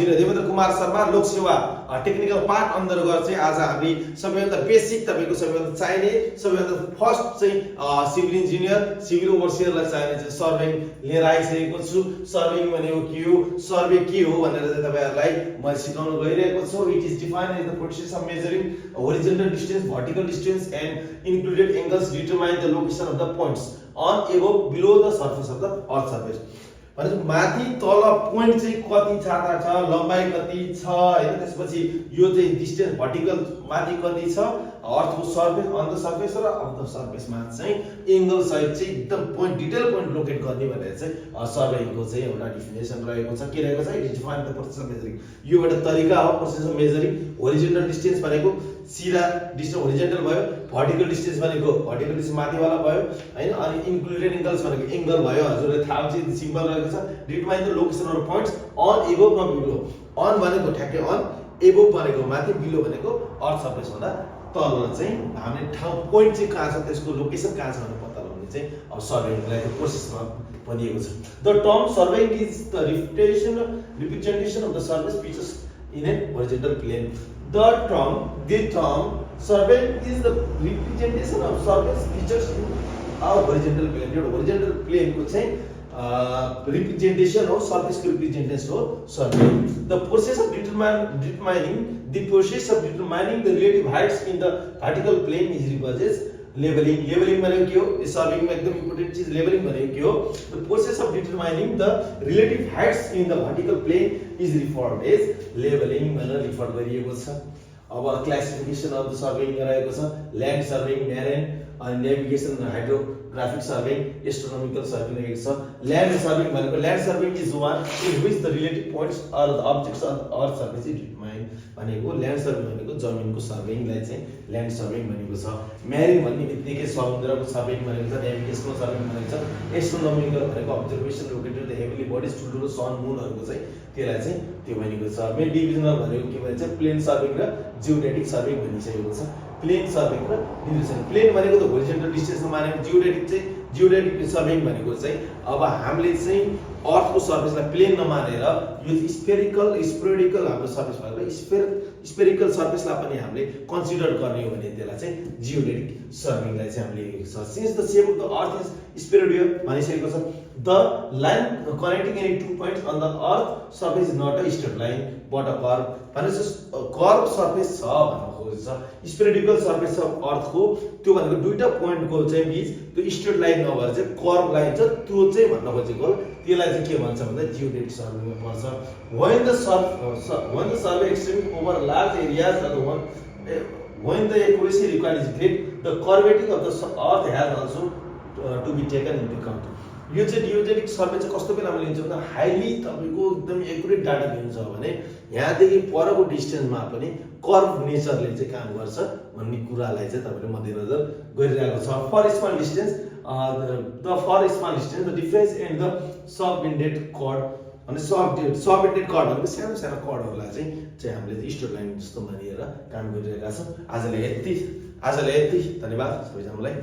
देवेन्द्र कुमार शर्मा लोक सेवा technical part अन्तर्गत चाहिँ आज हामी सबैभन्दा बेसिक तपाईको सबैभन्दा चाहिने सबैभन्दा फर्स्ट चाहिँ सिभिल इन्जिनियर सिभिल ओभरसियरलाई चाहिने चाहिँ सर्भेङ लिएर आइसकेको छु। सर्भेङ भनेको के हो, सर्वे के हो भनेर चाहिँ तपाईहरुलाई म सिकाउन गइरहेको छु। It is defined as the process of measuring horizontal distance vertical distance and included angles determine the location of the points on above below the surface of the earth surface. भने माथि तल पोइन्ट चाहिँ कति छाता छ, लम्बाइ कति छ हैन, त्यसपछि यो चाहिँ डिस्टेन्स भर्टिकल माथि कति छ, अर्थको सर्फेस अन द सर्फेस र अफ द सर्फेसमा चाहिँ एंगल सहित चाहिँ एकदम पोइन्ट डिटेल पोइन्ट लोकेट गर्ने भनेर चाहिँ सर्वेइङको चाहिँ एउटा डेफिनेसन रहेको छ। के रहेको छ? It is defined the process of measuring. यो एउटा तरिका हो process of measuring. Horizontal distance भनेको सिधा डिस्टेन्स होरिजोन्टल भयो, भर्टिकल डिस्टेन्स भनेको भर्टिकल डिस्टेन्स माथिवाला भयो हैन, अनि इन्क्लुडेड एंगल्स भनेको एंगल भयो। हजुरले थाहा हुन्छ सिम्बल रहेको छ। Determine the location of points on above र बिलो। अन भनेको ठ्याक्कै अन, एबोव भनेको माथि, बिलो भनेको अर्थ सर्फेस भन्दा तल चाहिँ हामीले ठाउँ पोइन्ट चाहिँ कहाँ छ, त्यसको लोकेसन कहाँ छ भनेर पत्ता लगाउने चाहिँ अब सर्वेइङलाई त्यो प्रोसेसमा भनिएको छ। The term surveying is the representation of the surface features in a horizontal plane. The term surveying is the representation of surface features in a horizontal plane. यो horizontal plane को चाहिँ representation हो, surface को representation हो survey. The process of determining the relative heights in the vertical plane is referred as leveling. Leveling भनेको के हो? सर्वेइङ में एकदम इम्पोर्टेन्ट चीज लेभलिङ भनेको के हो? The process of determining the relative heights in the vertical plane is referred as leveling भनेर रिफर गरिएको छ। अब क्लासिफिकेसन अफ द सर्वेइङ रहेको छ। ल्यान्ड सर्वेइङ, मेरिन अनि navigation, hydrographic surveying, astronomical surveying रहेको छ। ल्यान्ड सर्वेइङ भनेको land surveying is one in which the relative points or the objects of earth surface is determined भनेको land surveying भनेको जमिनको सर्वेइङलाई चाहिँ ल्यान्ड सर्वेइङ भनेको छ। मेरिन भन्ने बित्तिकै समुद्रको सर्वेइङ भनेको छ। नेभिगेसनल सर्वेइङ भनेको छ। एस्ट्रोनोमिकल भनेको observation located the heavenly bodies ठुल्ठुलो सन मुनहरुको चाहिँ त्यसलाई चाहिँ त्यो भनेको छ। मेन डिभिजनल भनेको के भन्छ? प्लेन सर्वेइङ र जियोडेटिक सर्वेइङ भनिसकेको छ। प्लेन सर्वेइङ र डिभिजन। प्लेन भनेको त होरिजोन्टल डिस्टेन्समा मानेको। जियोडेटिक सर्वेइङ भनेको चाहिँ अब हामीले चाहिँ अर्थको सर्फेसलाई प्लेन नमानेर यो स्पेरिकल हाम्रो सर्फेस भएको स्पेरिकल सर्फेसलाई पनि हामीले कन्सिडर गर्ने हो भने त्यसलाई चाहिँ जियोडेटिक सर्वेइङलाई चाहिँ हामीले लेखेको छ। Since the shape of the earth is spheroidal भनिसकेको छ। The line connecting any two points on the earth surface is not a straight line but a curve. भनेपछि कर्व सर्फेस छ भन्न खोजेको छ। स्पेरिकल सर्फेस छ अर्थको, त्यो भनेको दुईटा पोइन्टको चाहिँ बीच त्यो स्ट्रेट लाइन नभएर चाहिँ कर्व लाइन छ, त्यो चाहिँ भन्न खोजेको। त्यसलाई चाहिँ के भन्छ भन्दा जियोडेटिक सर्वेमा पर्छ। when the survey extends over large areas when the accuracy required is great, the curvature of the earth has also to be taken into account. यो चाहिँ जियोडेटिक सर्वे चाहिँ कस्तो बेलामा लिन्छ भन्दा हाइली तपाईको एकदम एक्युरेट डाटा दिन्छ भने यहाँदेखि परको डिस्टेन्समा पनि कर्भ नेचरले चाहिँ काम गर्छ भन्ने कुरालाई चाहिँ तपाईले मध्यनजर गरिरहेको छ। For small distance the difference in the subtended chord अनि सबइन्डेड कर्ड भनेको सानो सानो कर्डहरुलाई चाहिँ हामीले स्ट्रेट लाइन जस्तो मानेर काम गरिरहेका छौं। आजले यति। धन्यवाद सबैजनालाई।